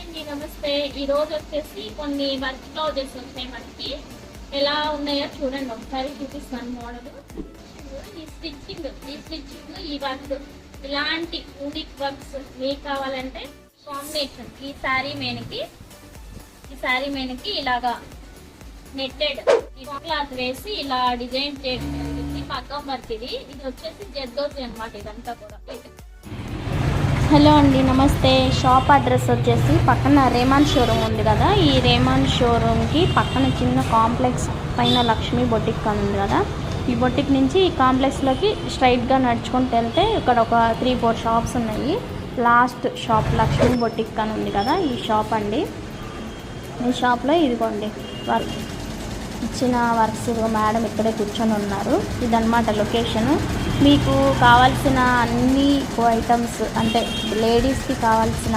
అండి, నమస్తే. ఈ రోజు వచ్చేసి కొన్ని వర్క్ బ్లౌజెస్ వచ్చాయి మనకి. ఎలా ఉన్నాయో చూడండి, ఒకసారి చూపిస్తాను మోడల్. ఈ స్టిచ్చింగ్ ఈ వర్క్, ఇలాంటి యూనిక్ వర్క్స్ మీకు కావాలంటే కాంబినేషన్ ఈ శారీ మేనకి ఇలాగా నెట్టెడ్ క్లాత్ వేసి ఇలా డిజైన్ చేయడం జరిగింది. మగ్గం వర్క్ ఇది వచ్చేసి జర్దోసి అనమాట. ఇదంతా కూడా హలో అండి, నమస్తే. షాప్ అడ్రస్ వచ్చేసి పక్కన రేమాన్ షోరూమ్ ఉంది కదా, ఈ రేమాన్ షోరూమ్కి పక్కన చిన్న కాంప్లెక్స్ పైన లక్ష్మీ బొటిక్ అని ఉంది కదా, ఈ బొటిక్ నుంచి ఈ కాంప్లెక్స్లోకి స్ట్రైట్గా నడుచుకుంటూ వెళ్తే ఇక్కడ ఒక 3-4 షాప్స్ ఉన్నాయి. లాస్ట్ షాప్ లక్ష్మీ బొటిక్ అని ఉంది కదా, ఈ షాప్ అండి. ఈ షాప్లో ఇదిగోండి వర్క్ ఇచ్చిన వర్క్స్ మేడం ఇక్కడే కూర్చొని ఉన్నారు. ఇదన్నమాట లొకేషను. మీకు కావాల్సిన అన్ని ఐటమ్స్ అంటే లేడీస్కి కావాల్సిన